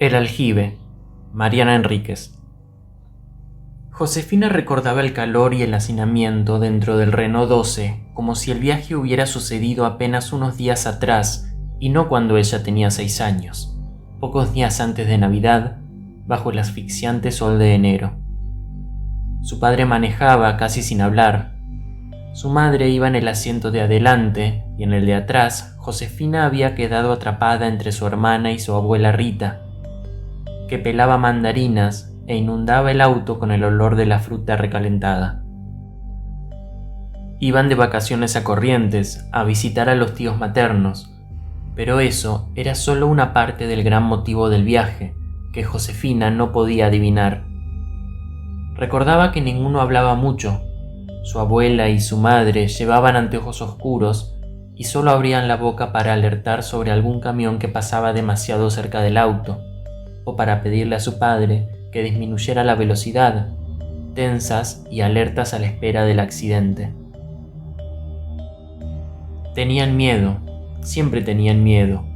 El aljibe, Mariana Enríquez. Josefina recordaba el calor y el hacinamiento dentro del Renault 12 como si el viaje hubiera sucedido apenas unos días atrás y no cuando ella tenía 6 años, pocos días antes de Navidad, bajo el asfixiante sol de enero. Su padre manejaba casi sin hablar. Su madre iba en el asiento de adelante y en el de atrás Josefina había quedado atrapada entre su hermana y su abuela Rita, que pelaba mandarinas e inundaba el auto con el olor de la fruta recalentada. Iban de vacaciones a Corrientes a visitar a los tíos maternos, pero eso era solo una parte del gran motivo del viaje, que Josefina no podía adivinar. Recordaba que ninguno hablaba mucho. Su abuela y su madre llevaban anteojos oscuros y solo abrían la boca para alertar sobre algún camión que pasaba demasiado cerca del auto, o para pedirle a su padre que disminuyera la velocidad, tensas y alertas a la espera del accidente. Tenían miedo, siempre tenían miedo.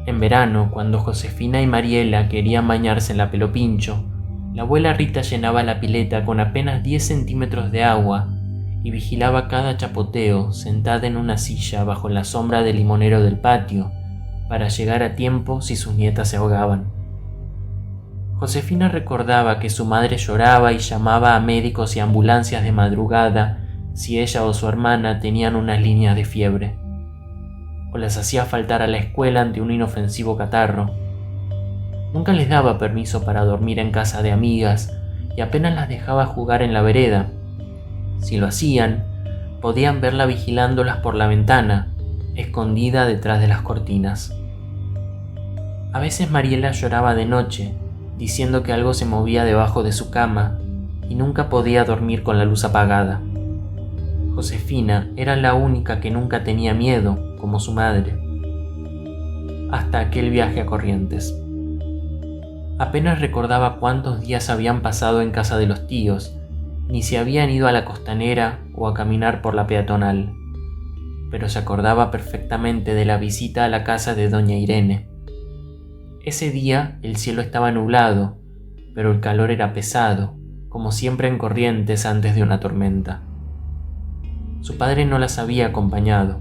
En verano, cuando Josefina y Mariela querían bañarse en la Pelopincho, la abuela Rita llenaba la pileta con apenas 10 centímetros de agua y vigilaba cada chapoteo sentada en una silla bajo la sombra del limonero del patio para llegar a tiempo si sus nietas se ahogaban. Josefina recordaba que su madre lloraba y llamaba a médicos y ambulancias de madrugada si ella o su hermana tenían unas líneas de fiebre, o las hacía faltar a la escuela ante un inofensivo catarro. Nunca les daba permiso para dormir en casa de amigas y apenas las dejaba jugar en la vereda. Si lo hacían, podían verla vigilándolas por la ventana, escondida detrás de las cortinas. A veces Mariela lloraba de noche, diciendo que algo se movía debajo de su cama y nunca podía dormir con la luz apagada. Josefina era la única que nunca tenía miedo, como su madre. Hasta aquel viaje a Corrientes. Apenas recordaba cuántos días habían pasado en casa de los tíos, ni si habían ido a la costanera o a caminar por la peatonal, pero se acordaba perfectamente de la visita a la casa de doña Irene. Ese día el cielo estaba nublado, pero el calor era pesado, como siempre en Corrientes antes de una tormenta. Su padre no las había acompañado.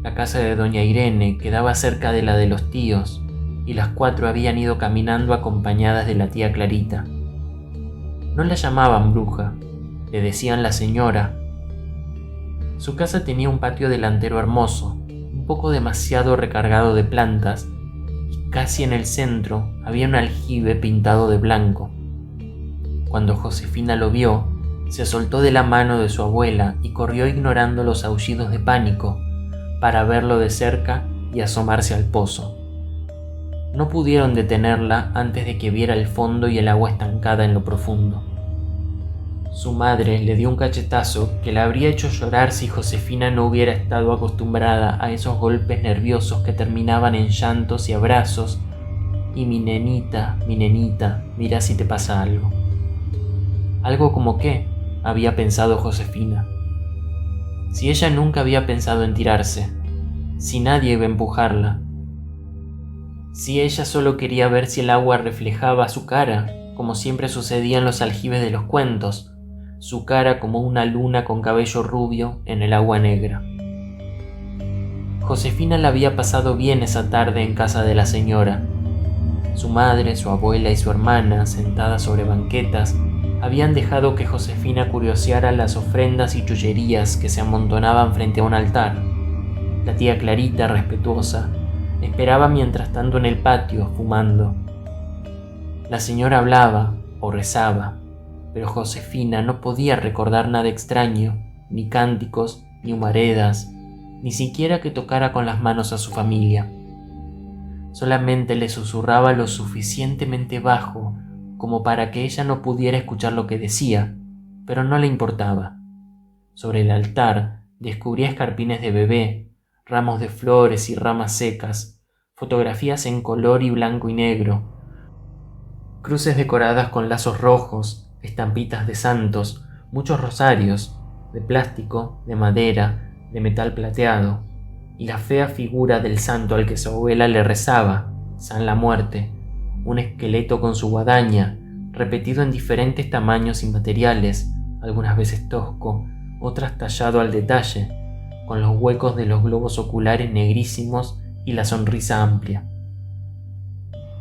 La casa de doña Irene quedaba cerca de la de los tíos, y las 4 habían ido caminando acompañadas de la tía Clarita. No la llamaban bruja, le decían la señora. Su casa tenía un patio delantero hermoso, un poco demasiado recargado de plantas, y casi en el centro había un aljibe pintado de blanco. Cuando Josefina lo vio, se soltó de la mano de su abuela y corrió ignorando los aullidos de pánico para verlo de cerca y asomarse al pozo. No pudieron detenerla antes de que viera el fondo y el agua estancada en lo profundo. Su madre le dio un cachetazo que la habría hecho llorar si Josefina no hubiera estado acostumbrada a esos golpes nerviosos que terminaban en llantos y abrazos y mi nenita, mira si te pasa algo. ¿Algo como qué?, había pensado Josefina. Si ella nunca había pensado en tirarse, si nadie iba a empujarla, si ella solo quería ver si el agua reflejaba su cara, como siempre sucedía en los aljibes de los cuentos, su cara como una luna con cabello rubio en el agua negra. Josefina la había pasado bien esa tarde en casa de la señora. Su madre, su abuela y su hermana, sentadas sobre banquetas, habían dejado que Josefina curioseara las ofrendas y chullerías que se amontonaban frente a un altar. La tía Clarita, respetuosa, esperaba mientras tanto en el patio, fumando. La señora hablaba o rezaba, pero Josefina no podía recordar nada extraño, ni cánticos, ni humaredas, ni siquiera que tocara con las manos a su familia. Solamente le susurraba lo suficientemente bajo como para que ella no pudiera escuchar lo que decía, pero no le importaba. Sobre el altar descubría escarpines de bebé, ramos de flores y ramas secas, fotografías en color y blanco y negro, cruces decoradas con lazos rojos, estampitas de santos, muchos rosarios, de plástico, de madera, de metal plateado, y la fea figura del santo al que su abuela le rezaba, San la Muerte, un esqueleto con su guadaña, repetido en diferentes tamaños y materiales, algunas veces tosco, otras tallado al detalle, con los huecos de los globos oculares negrísimos y la sonrisa amplia.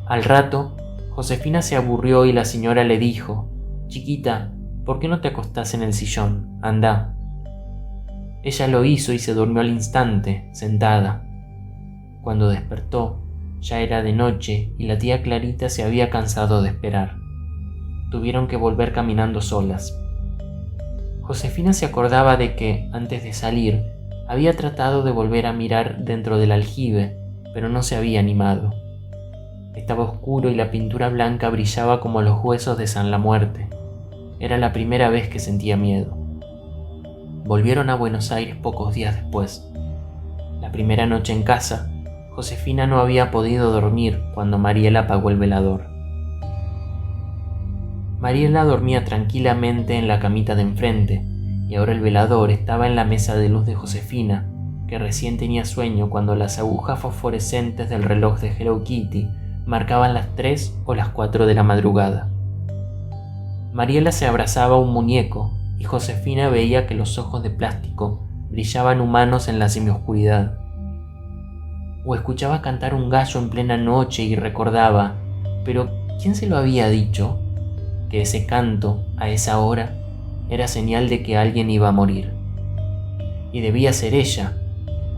Al rato, Josefina se aburrió y la señora le dijo: «Chiquita, ¿por qué no te acostás en el sillón? Andá». Ella lo hizo y se durmió al instante, sentada. Cuando despertó, ya era de noche y la tía Clarita se había cansado de esperar. Tuvieron que volver caminando solas. Josefina se acordaba de que, antes de salir, había tratado de volver a mirar dentro del aljibe, pero no se había animado. Estaba oscuro y la pintura blanca brillaba como los huesos de San la Muerte. Era la primera vez que sentía miedo. Volvieron a Buenos Aires pocos días después. La primera noche en casa, Josefina no había podido dormir cuando Mariela apagó el velador. Mariela dormía tranquilamente en la camita de enfrente, y ahora el velador estaba en la mesa de luz de Josefina, que recién tenía sueño cuando las agujas fosforescentes del reloj de Hello Kitty marcaban las 3 o las 4 de la madrugada. Mariela se abrazaba a un muñeco y Josefina veía que los ojos de plástico brillaban humanos en la semioscuridad. O escuchaba cantar un gallo en plena noche y recordaba, ¿pero quién se lo había dicho? Que ese canto, a esa hora, era señal de que alguien iba a morir. Y debía ser ella,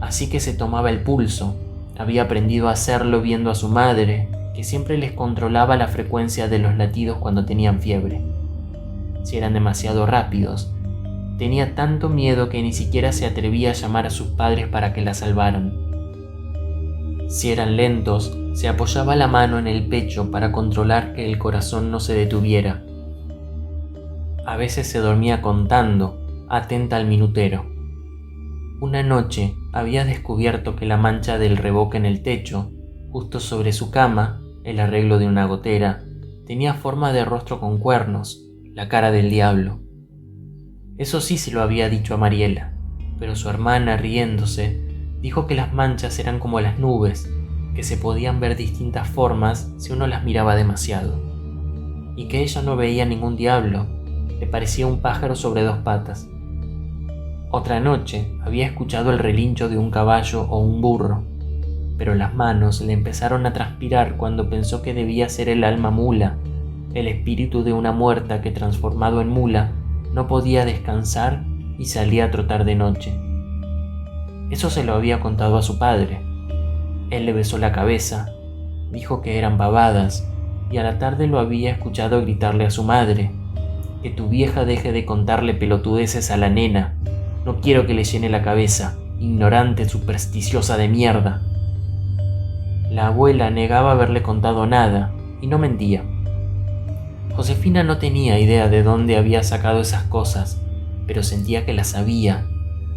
así que se tomaba el pulso. Había aprendido a hacerlo viendo a su madre, que siempre les controlaba la frecuencia de los latidos cuando tenían fiebre. Si eran demasiado rápidos, tenía tanto miedo que ni siquiera se atrevía a llamar a sus padres para que la salvaran. Si eran lentos, se apoyaba la mano en el pecho para controlar que el corazón no se detuviera. A veces se dormía contando, atenta al minutero. Una noche había descubierto que la mancha del revoque en el techo, justo sobre su cama, el arreglo de una gotera, tenía forma de rostro con cuernos, la cara del diablo. Eso sí se lo había dicho a Mariela, pero su hermana, riéndose, dijo que las manchas eran como las nubes, que se podían ver distintas formas si uno las miraba demasiado, y que ella no veía ningún diablo, le parecía un pájaro sobre 2 patas. Otra noche había escuchado el relincho de un caballo o un burro, pero las manos le empezaron a transpirar cuando pensó que debía ser el alma mula, el espíritu de una muerta que, transformado en mula, no podía descansar y salía a trotar de noche. Eso se lo había contado a su padre. Él le besó la cabeza, dijo que eran babadas, y a la tarde lo había escuchado gritarle a su madre: «Que tu vieja deje de contarle pelotudeces a la nena. No quiero que le llene la cabeza, ignorante supersticiosa de mierda». La abuela negaba haberle contado nada, y no mentía. Josefina no tenía idea de dónde había sacado esas cosas, pero sentía que las sabía,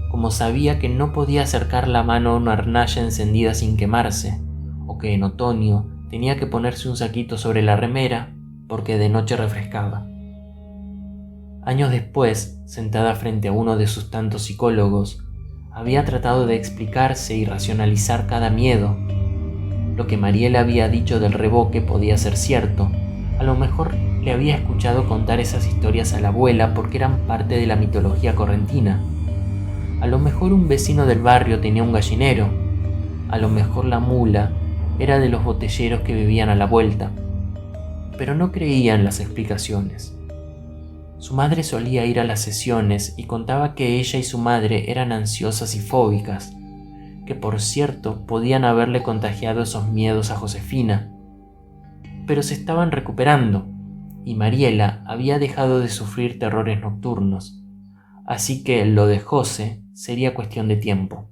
como sabía que no podía acercar la mano a una hornalla encendida sin quemarse, o que en otoño tenía que ponerse un saquito sobre la remera porque de noche refrescaba. Años después, sentada frente a uno de sus tantos psicólogos, había tratado de explicarse y racionalizar cada miedo. Lo que Mariela había dicho del revoque podía ser cierto. A lo mejor le había escuchado contar esas historias a la abuela porque eran parte de la mitología correntina. A lo mejor un vecino del barrio tenía un gallinero. A lo mejor la mula era de los botelleros que vivían a la vuelta. Pero no creía en las explicaciones. Su madre solía ir a las sesiones y contaba que ella y su madre eran ansiosas y fóbicas, que por cierto podían haberle contagiado esos miedos a Josefina. Pero se estaban recuperando, y Mariela había dejado de sufrir terrores nocturnos, así que lo de José sería cuestión de tiempo.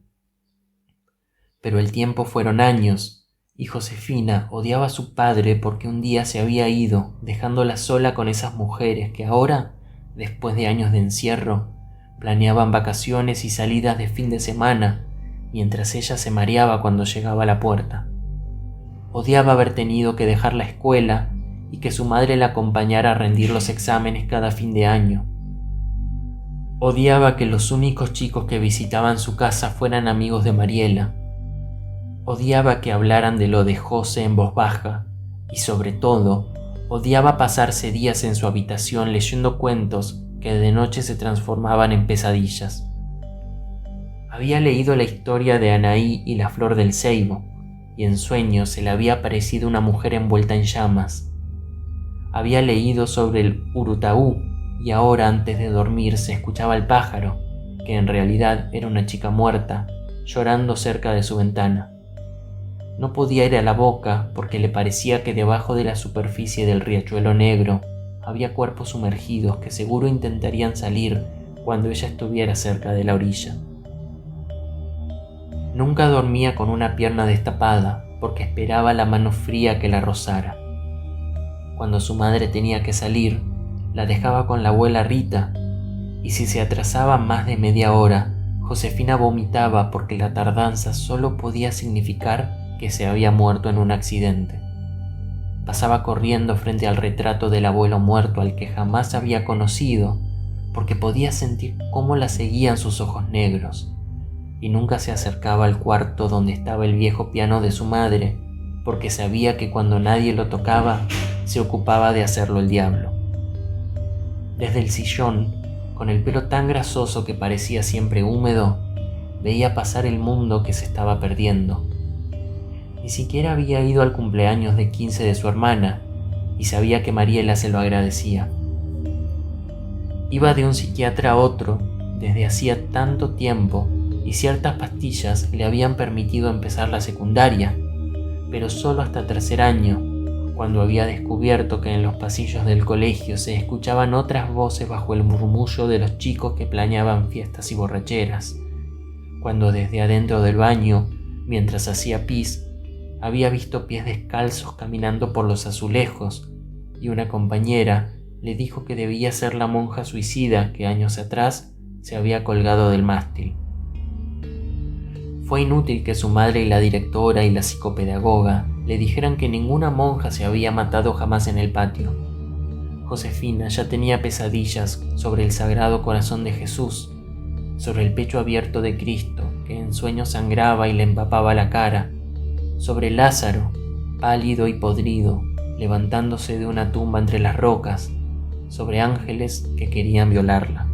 Pero el tiempo fueron años, y Josefina odiaba a su padre porque un día se había ido, dejándola sola con esas mujeres que ahora, después de años de encierro, planeaban vacaciones y salidas de fin de semana, mientras ella se mareaba cuando llegaba a la puerta. Odiaba haber tenido que dejar la escuela y que su madre la acompañara a rendir los exámenes cada fin de año. Odiaba que los únicos chicos que visitaban su casa fueran amigos de Mariela. Odiaba que hablaran de lo de José en voz baja, y sobre todo, odiaba pasarse días en su habitación leyendo cuentos que de noche se transformaban en pesadillas. Había leído la historia de Anaí y la flor del ceibo, y en sueños se le había aparecido una mujer envuelta en llamas. Había leído sobre el Urutaú, y ahora antes de dormir se escuchaba el pájaro, que en realidad era una chica muerta, llorando cerca de su ventana. No podía ir a la boca porque le parecía que debajo de la superficie del riachuelo negro había cuerpos sumergidos que seguro intentarían salir cuando ella estuviera cerca de la orilla. Nunca dormía con una pierna destapada porque esperaba la mano fría que la rozara. Cuando su madre tenía que salir, la dejaba con la abuela Rita, y si se atrasaba más de media hora, Josefina vomitaba porque la tardanza solo podía significar que se había muerto en un accidente. Pasaba corriendo frente al retrato del abuelo muerto al que jamás había conocido, porque podía sentir cómo la seguían sus ojos negros, y nunca se acercaba al cuarto donde estaba el viejo piano de su madre, porque sabía que cuando nadie lo tocaba, se ocupaba de hacerlo el diablo. Desde el sillón, con el pelo tan grasoso que parecía siempre húmedo, veía pasar el mundo que se estaba perdiendo. Ni siquiera había ido al cumpleaños de 15 de su hermana, y sabía que Mariela se lo agradecía. Iba de un psiquiatra a otro desde hacía tanto tiempo, y ciertas pastillas le habían permitido empezar la secundaria, pero solo hasta tercer año, cuando había descubierto que en los pasillos del colegio se escuchaban otras voces bajo el murmullo de los chicos que planeaban fiestas y borracheras, cuando desde adentro del baño, mientras hacía pis, había visto pies descalzos caminando por los azulejos, y una compañera le dijo que debía ser la monja suicida que años atrás se había colgado del mástil. Fue inútil que su madre y la directora y la psicopedagoga le dijeran que ninguna monja se había matado jamás en el patio. Josefina ya tenía pesadillas sobre el Sagrado Corazón de Jesús, sobre el pecho abierto de Cristo que en sueños sangraba y le empapaba la cara, sobre Lázaro, pálido y podrido, levantándose de una tumba entre las rocas, sobre ángeles que querían violarla.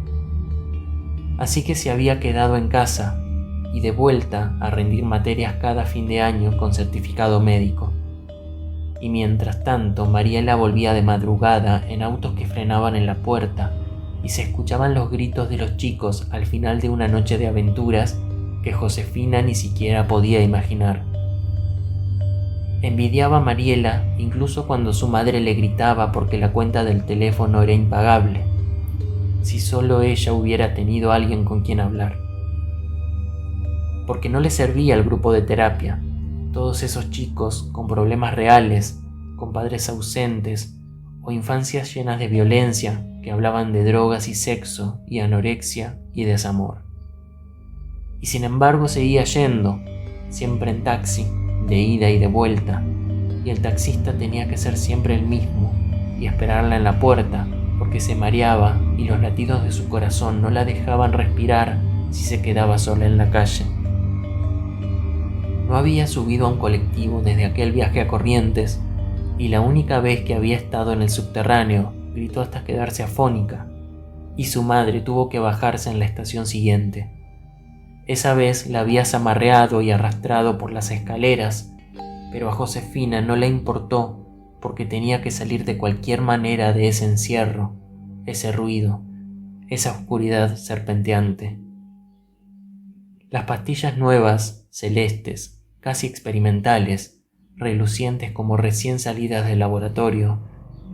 Así que se había quedado en casa y de vuelta a rendir materias cada fin de año con certificado médico. Y mientras tanto, Mariela volvía de madrugada en autos que frenaban en la puerta y se escuchaban los gritos de los chicos al final de una noche de aventuras que Josefina ni siquiera podía imaginar. Envidiaba a Mariela incluso cuando su madre le gritaba porque la cuenta del teléfono era impagable. Si solo ella hubiera tenido alguien con quien hablar. Porque no le servía el grupo de terapia. Todos esos chicos con problemas reales, con padres ausentes o infancias llenas de violencia que hablaban de drogas y sexo y anorexia y desamor. Y sin embargo seguía yendo, siempre en taxi, de ida y de vuelta, y el taxista tenía que ser siempre el mismo y esperarla en la puerta porque se mareaba y los latidos de su corazón no la dejaban respirar si se quedaba sola en la calle. No había subido a un colectivo desde aquel viaje a Corrientes, y la única vez que había estado en el subterráneo gritó hasta quedarse afónica, y su madre tuvo que bajarse en la estación siguiente. Esa vez la había zamarreado y arrastrado por las escaleras, pero a Josefina no le importó porque tenía que salir de cualquier manera de ese encierro, ese ruido, esa oscuridad serpenteante. Las pastillas nuevas, celestes, casi experimentales, relucientes como recién salidas del laboratorio,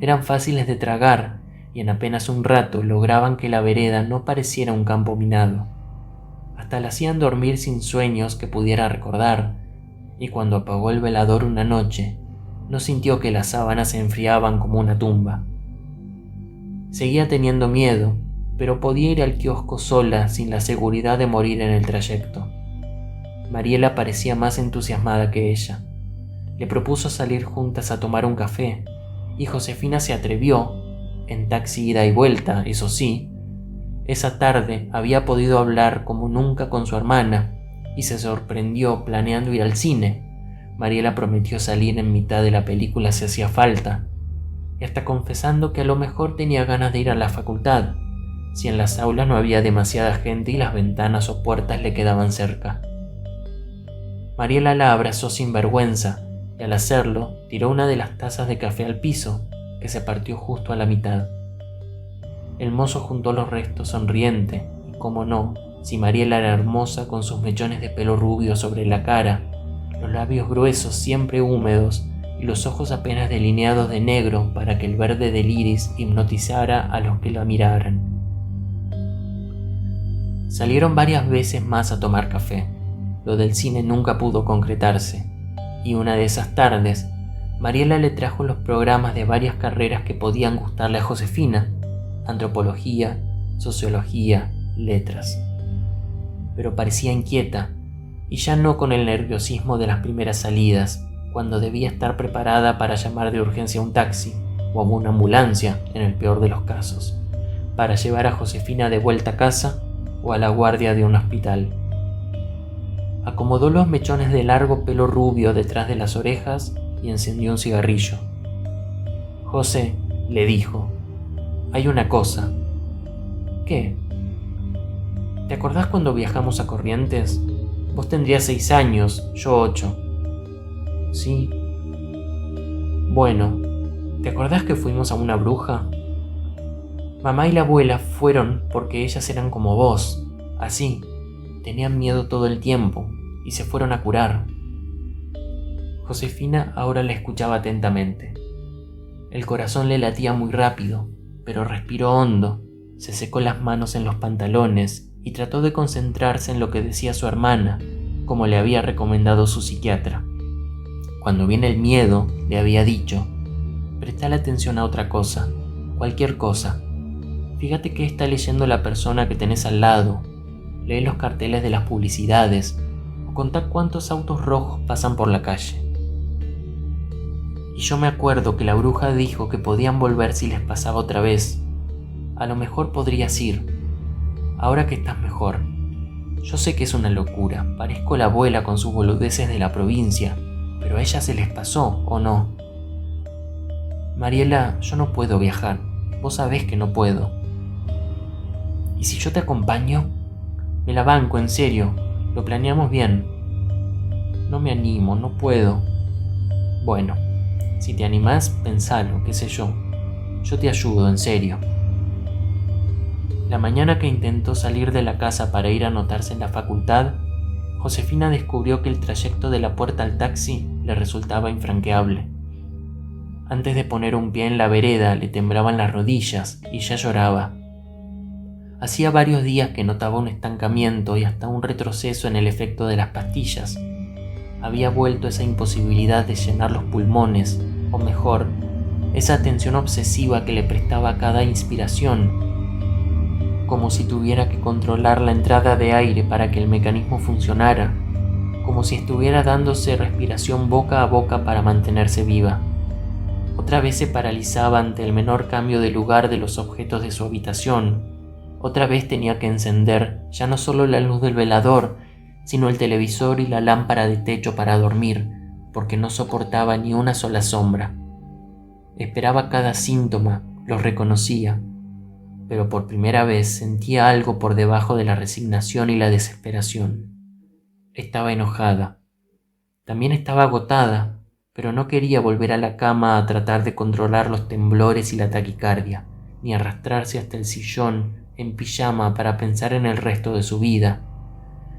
eran fáciles de tragar y en apenas un rato lograban que la vereda no pareciera un campo minado. Hasta la hacían dormir sin sueños que pudiera recordar, y cuando apagó el velador una noche, no sintió que las sábanas se enfriaban como una tumba. Seguía teniendo miedo, pero podía ir al kiosco sola sin la seguridad de morir en el trayecto. Mariela parecía más entusiasmada que ella. Le propuso salir juntas a tomar un café, y Josefina se atrevió, en taxi ida y vuelta, eso sí. Esa tarde había podido hablar como nunca con su hermana, y se sorprendió planeando ir al cine, Mariela prometió salir en mitad de la película si hacía falta, y hasta confesando que a lo mejor tenía ganas de ir a la facultad, si en las aulas no había demasiada gente y las ventanas o puertas le quedaban cerca. Mariela la abrazó sin vergüenza y al hacerlo tiró una de las tazas de café al piso, que se partió justo a la mitad. El mozo juntó los restos sonriente y, cómo no, si Mariela era hermosa con sus mechones de pelo rubio sobre la cara, los labios gruesos siempre húmedos y los ojos apenas delineados de negro para que el verde del iris hipnotizara a los que la miraran. Salieron varias veces más a tomar café. Lo del cine nunca pudo concretarse, y una de esas tardes, Mariela le trajo los programas de varias carreras que podían gustarle a Josefina: antropología, sociología, letras. Pero parecía inquieta, y ya no con el nerviosismo de las primeras salidas, cuando debía estar preparada para llamar de urgencia a un taxi o a una ambulancia, en el peor de los casos, para llevar a Josefina de vuelta a casa o a la guardia de un hospital. Acomodó los mechones de largo pelo rubio detrás de las orejas y encendió un cigarrillo. «José», le dijo, «hay una cosa». «¿Qué?» «¿Te acordás cuando viajamos a Corrientes? Vos tendrías 6 años, yo 8. «Sí». «Bueno, ¿te acordás que fuimos a una bruja? Mamá y la abuela fueron porque ellas eran como vos, así, tenían miedo todo el tiempo y se fueron a curar». Josefina ahora le escuchaba atentamente. El corazón le latía muy rápido, pero respiró hondo, se secó las manos en los pantalones y trató de concentrarse en lo que decía su hermana, como le había recomendado su psiquiatra. Cuando viene el miedo, le había dicho, prestale atención a otra cosa, cualquier cosa. Fíjate qué está leyendo la persona que tenés al lado, lee los carteles de las publicidades o contá cuántos autos rojos pasan por la calle. Y yo me acuerdo que la bruja dijo que podían volver si les pasaba otra vez. A lo mejor podrías ir, ahora que estás mejor. Yo sé que es una locura, parezco la abuela con sus boludeces de la provincia, pero a ella se les pasó, ¿o no? Mariela, yo no puedo viajar, vos sabés que no puedo. ¿Y si yo te acompaño? Me la banco, en serio, lo planeamos bien. No me animo, no puedo. Bueno, si te animás, pensalo, qué sé yo. Yo te ayudo, en serio. La mañana que intentó salir de la casa para ir a anotarse en la facultad, Josefina descubrió que el trayecto de la puerta al taxi le resultaba infranqueable. Antes de poner un pie en la vereda le temblaban las rodillas y ya lloraba. Hacía varios días que notaba un estancamiento y hasta un retroceso en el efecto de las pastillas. Había vuelto esa imposibilidad de llenar los pulmones, o mejor, esa atención obsesiva que le prestaba a cada inspiración, como si tuviera que controlar la entrada de aire para que el mecanismo funcionara, como si estuviera dándose respiración boca a boca para mantenerse viva. Otra vez se paralizaba ante el menor cambio de lugar de los objetos de su habitación. Otra vez tenía que encender ya no solo la luz del velador, sino el televisor y la lámpara de techo para dormir, porque no soportaba ni una sola sombra. Esperaba cada síntoma, los reconocía, pero por primera vez sentía algo por debajo de la resignación y la desesperación. Estaba enojada. También estaba agotada, pero no quería volver a la cama a tratar de controlar los temblores y la taquicardia, ni arrastrarse hasta el sillón en pijama para pensar en el resto de su vida,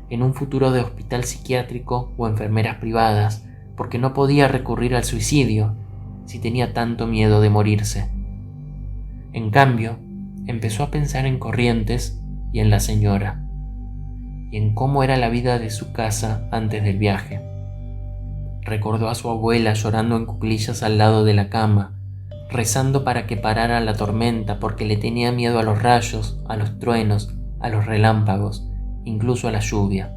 en un futuro de hospital psiquiátrico o enfermeras privadas, porque no podía recurrir al suicidio si tenía tanto miedo de morirse. En cambio, empezó a pensar en Corrientes y en la señora, y en cómo era la vida de su casa antes del viaje. Recordó a su abuela llorando en cuclillas al lado de la cama, rezando para que parara la tormenta porque le tenía miedo a los rayos, a los truenos, a los relámpagos, incluso a la lluvia.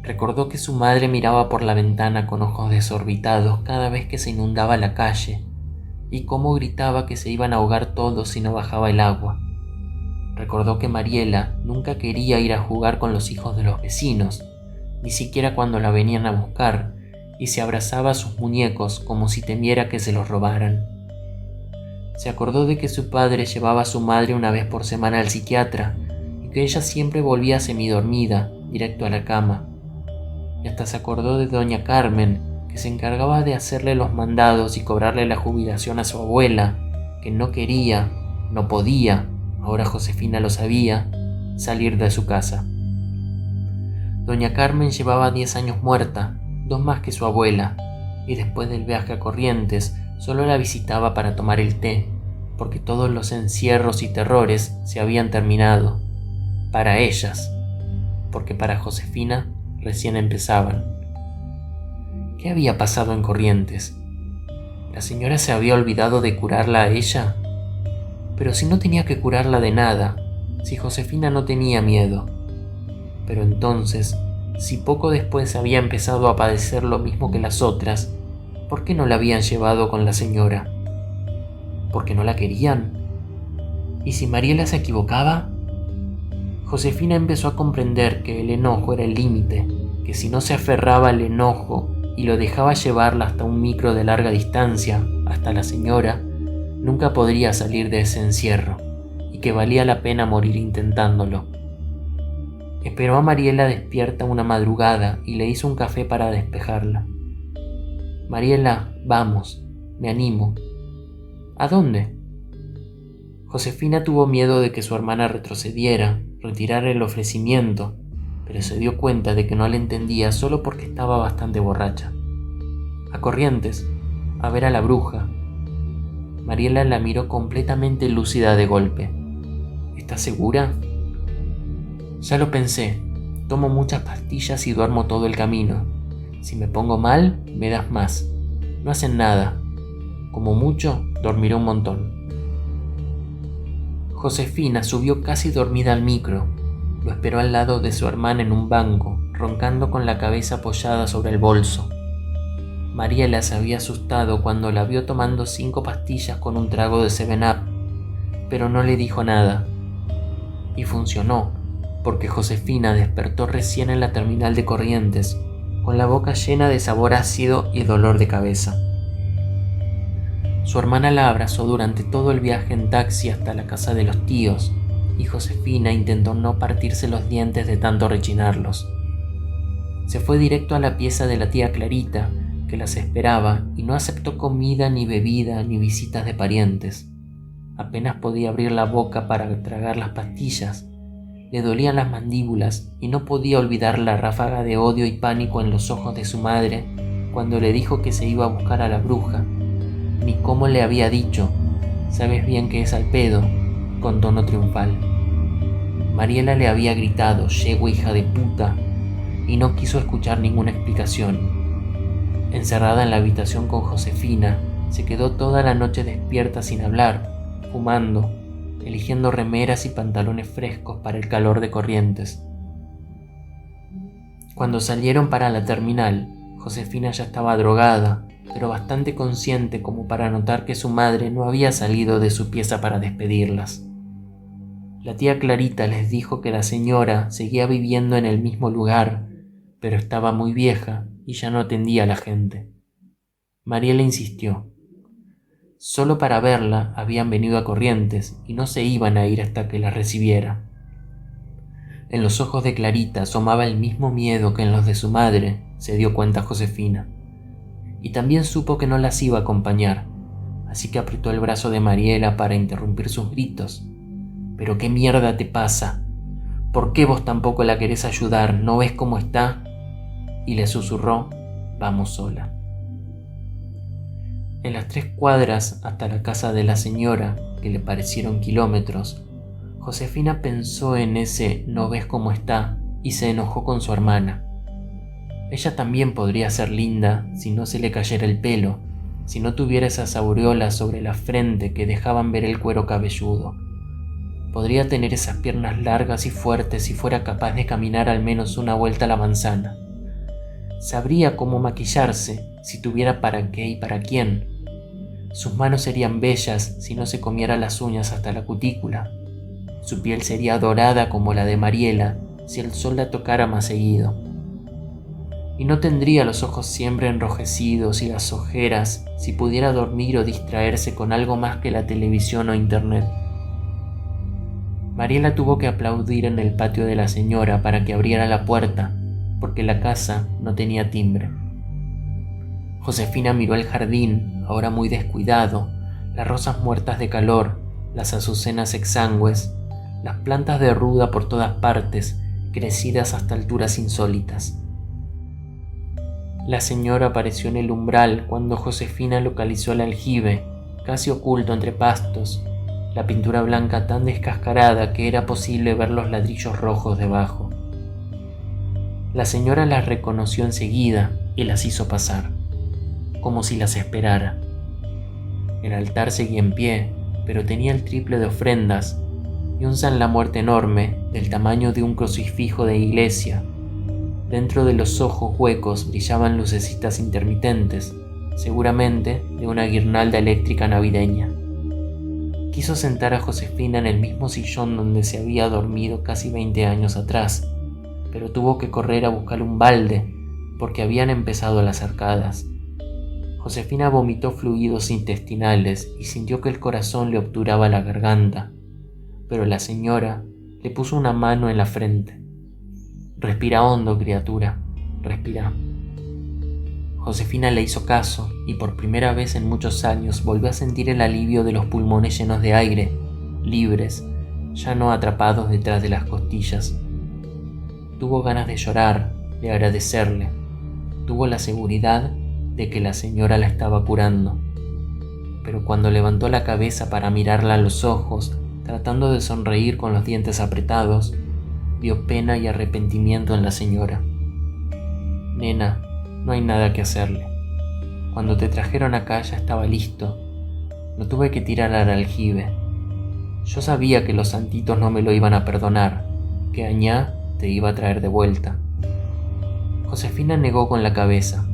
Recordó que su madre miraba por la ventana con ojos desorbitados cada vez que se inundaba la calle, y cómo gritaba que se iban a ahogar todos si no bajaba el agua. Recordó que Mariela nunca quería ir a jugar con los hijos de los vecinos, ni siquiera cuando la venían a buscar, y se abrazaba a sus muñecos como si temiera que se los robaran. Se acordó de que su padre llevaba a su madre una vez por semana al psiquiatra y que ella siempre volvía semidormida, directo a la cama. Y hasta se acordó de doña Carmen, que se encargaba de hacerle los mandados y cobrarle la jubilación a su abuela, que no quería, no podía, ahora Josefina lo sabía, salir de su casa. Doña Carmen llevaba 10 años muerta, 2 más que su abuela, y después del viaje a Corrientes solo la visitaba para tomar el té, porque todos los encierros y terrores se habían terminado. Para ellas, porque para Josefina recién empezaban. ¿Qué había pasado en Corrientes? ¿La señora se había olvidado de curarla a ella? Pero si no tenía que curarla de nada, si Josefina no tenía miedo. Pero entonces, si poco después había empezado a padecer lo mismo que las otras, ¿por qué no la habían llevado con la señora? ¿Porque no la querían? ¿Y si Mariela se equivocaba? Josefina empezó a comprender que el enojo era el límite, que si no se aferraba al enojo y lo dejaba llevarla hasta un micro de larga distancia, hasta la señora, nunca podría salir de ese encierro, y que valía la pena morir intentándolo. Esperó a Mariela despierta una madrugada y le hizo un café para despejarla. «Mariela, vamos, me animo». «¿A dónde?» Josefina tuvo miedo de que su hermana retrocediera, retirara el ofrecimiento, pero se dio cuenta de que no le entendía solo porque estaba bastante borracha. «A Corrientes, a ver a la bruja». Mariela la miró completamente lúcida de golpe. «¿Estás segura?» «Ya lo pensé. Tomo muchas pastillas y duermo todo el camino. Si me pongo mal, me das más. No hacen nada. Como mucho, dormiré un montón». Josefina subió casi dormida al micro. Lo esperó al lado de su hermana en un banco, roncando con la cabeza apoyada sobre el bolso. Mariela se había asustado cuando la vio tomando 5 pastillas con un trago de 7-Up, pero no le dijo nada. Y funcionó, porque Josefina despertó recién en la terminal de Corrientes, con la boca llena de sabor ácido y dolor de cabeza. Su hermana la abrazó durante todo el viaje en taxi hasta la casa de los tíos, y Josefina intentó no partirse los dientes de tanto rechinarlos. Se fue directo a la pieza de la tía Clarita, que las esperaba, y no aceptó comida, ni bebida, ni visitas de parientes. Apenas podía abrir la boca para tragar las pastillas. Le dolían las mandíbulas y no podía olvidar la ráfaga de odio y pánico en los ojos de su madre cuando le dijo que se iba a buscar a la bruja, ni cómo le había dicho: «Sabes bien que es al pedo», con tono triunfal. Mariela le había gritado: «Yegua hija de puta», y no quiso escuchar ninguna explicación. Encerrada en la habitación con Josefina, se quedó toda la noche despierta sin hablar, fumando, eligiendo remeras y pantalones frescos para el calor de Corrientes. Cuando salieron para la terminal, Josefina ya estaba drogada, pero bastante consciente como para notar que su madre no había salido de su pieza para despedirlas. La tía Clarita les dijo que la señora seguía viviendo en el mismo lugar, pero estaba muy vieja y ya no atendía a la gente. Mariela insistió. Solo para verla habían venido a Corrientes y no se iban a ir hasta que la recibiera. En los ojos de Clarita asomaba el mismo miedo que en los de su madre, se dio cuenta Josefina. Y también supo que no las iba a acompañar, así que apretó el brazo de Mariela para interrumpir sus gritos. «¿Pero qué mierda te pasa? ¿Por qué vos tampoco la querés ayudar? ¿No ves cómo está?» Y le susurró: «Vamos sola». En las 3 cuadras hasta la casa de la señora, que le parecieron kilómetros, Josefina pensó en ese «no ves cómo está» y se enojó con su hermana. Ella también podría ser linda si no se le cayera el pelo, si no tuviera esas aureolas sobre la frente que dejaban ver el cuero cabelludo. Podría tener esas piernas largas y fuertes si fuera capaz de caminar al menos una vuelta a la manzana. Sabría cómo maquillarse si tuviera para qué y para quién. Sus manos serían bellas si no se comiera las uñas hasta la cutícula. Su piel sería dorada como la de Mariela si el sol la tocara más seguido. y no tendría los ojos siempre enrojecidos y las ojeras si pudiera dormir o distraerse con algo más que la televisión o internet. Mariela tuvo que aplaudir en el patio de la señora para que abriera la puerta, porque la casa no tenía timbre. Josefina miró el jardín, ahora muy descuidado, las rosas muertas de calor, las azucenas exangües, las plantas de ruda por todas partes, crecidas hasta alturas insólitas. La señora apareció en el umbral cuando Josefina localizó el aljibe, casi oculto entre pastos, la pintura blanca tan descascarada que era posible ver los ladrillos rojos debajo. La señora las reconoció enseguida y las hizo pasar, como si las esperara. El altar seguía en pie, pero tenía el triple de ofrendas y un San la Muerte enorme del tamaño de un crucifijo de iglesia. Dentro de los ojos huecos brillaban lucecitas intermitentes, seguramente de una guirnalda eléctrica navideña. Quiso sentar a Josefina en el mismo sillón donde se había dormido casi 20 años atrás, pero tuvo que correr a buscar un balde porque habían empezado las arcadas. Josefina vomitó fluidos intestinales y sintió que el corazón le obturaba la garganta, pero la señora le puso una mano en la frente. «Respira hondo, criatura, respira». Josefina le hizo caso y por primera vez en muchos años volvió a sentir el alivio de los pulmones llenos de aire, libres, ya no atrapados detrás de las costillas. Tuvo ganas de llorar, de agradecerle. Tuvo la seguridad de que la señora la estaba curando. Pero cuando levantó la cabeza para mirarla a los ojos, tratando de sonreír con los dientes apretados, vio pena y arrepentimiento en la señora. «Nena, no hay nada que hacerle. Cuando te trajeron acá ya estaba listo. No tuve que tirar al aljibe. Yo sabía que los santitos no me lo iban a perdonar, que Añá te iba a traer de vuelta». Josefina negó con la cabeza.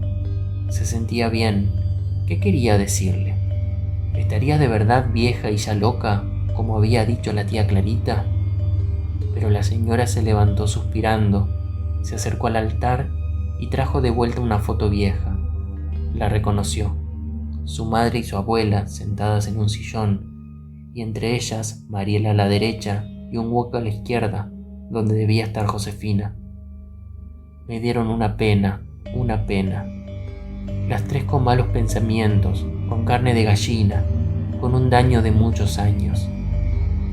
Se sentía bien. ¿Qué quería decirle? ¿Estaría de verdad vieja y ya loca, como había dicho la tía Clarita? Pero la señora se levantó suspirando, se acercó al altar y trajo de vuelta una foto vieja. La reconoció. Su madre y su abuela sentadas en un sillón, y entre ellas Mariela a la derecha y un hueco a la izquierda, donde debía estar Josefina. Me dieron una pena. Las tres con malos pensamientos, con carne de gallina, con un daño de muchos años.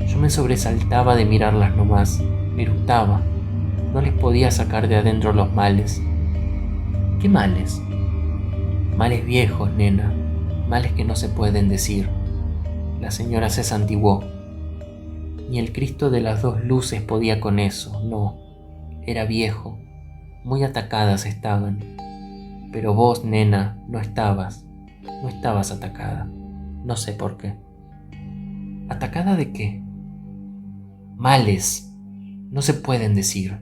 Yo me sobresaltaba de mirarlas nomás, eructaba. No les podía sacar de adentro los males. ¿Qué males? Males viejos, nena, males que no se pueden decir. La señora se santiguó. Ni el Cristo de las dos luces podía con eso, no. Era viejo, muy atacadas estaban. Pero vos, nena, no estabas atacada. No sé por qué. ¿Atacada de qué? Males. No se pueden decir.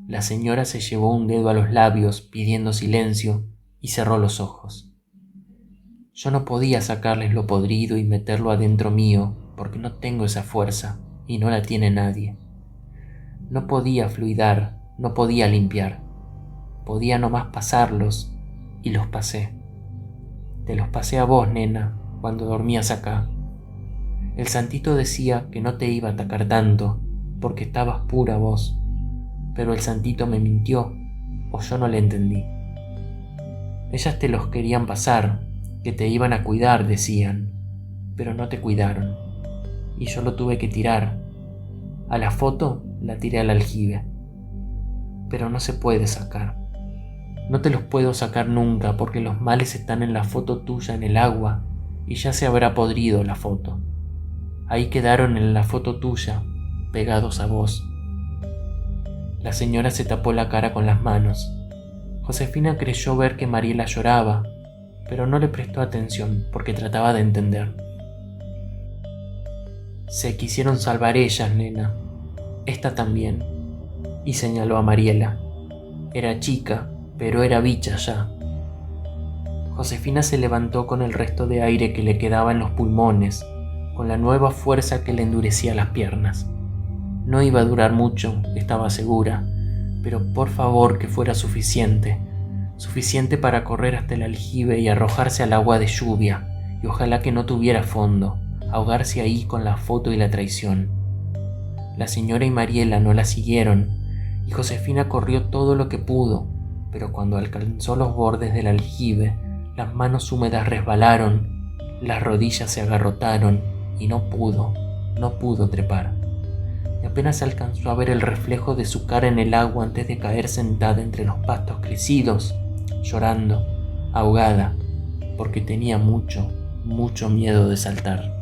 La señora se llevó un dedo a los labios pidiendo silencio y cerró los ojos. Yo no podía sacarles lo podrido y meterlo adentro mío porque no tengo esa fuerza y no la tiene nadie. No podía fluidar, no podía limpiar. Podía nomás pasarlos y los pasé. Te los pasé a vos, nena, cuando dormías acá. El santito decía que no te iba a atacar tanto porque estabas pura vos, pero el santito me mintió o yo no le entendí. Ellas te los querían pasar, que te iban a cuidar, decían, pero no te cuidaron y yo lo tuve que tirar. A la foto la tiré al aljibe, pero no se puede sacar. No te los puedo sacar nunca porque los males están en la foto tuya en el agua y ya se habrá podrido la foto. Ahí quedaron en la foto tuya, pegados a vos. La señora se tapó la cara con las manos. Josefina creyó ver que Mariela lloraba, pero no le prestó atención porque trataba de entender. Se quisieron salvar ellas, nena. Esta también. Y señaló a Mariela. Era chica, pero era bicha ya. Josefina se levantó con el resto de aire que le quedaba en los pulmones, con la nueva fuerza que le endurecía las piernas. No iba a durar mucho, estaba segura, pero por favor que fuera suficiente, suficiente para correr hasta el aljibe y arrojarse al agua de lluvia, y ojalá que no tuviera fondo, ahogarse ahí con la foto y la traición. La señora y Mariela no la siguieron, y Josefina corrió todo lo que pudo, pero cuando alcanzó los bordes del aljibe, las manos húmedas resbalaron, las rodillas se agarrotaron y no pudo trepar. Y apenas alcanzó a ver el reflejo de su cara en el agua antes de caer sentada entre los pastos crecidos, llorando, ahogada, porque tenía mucho miedo de saltar.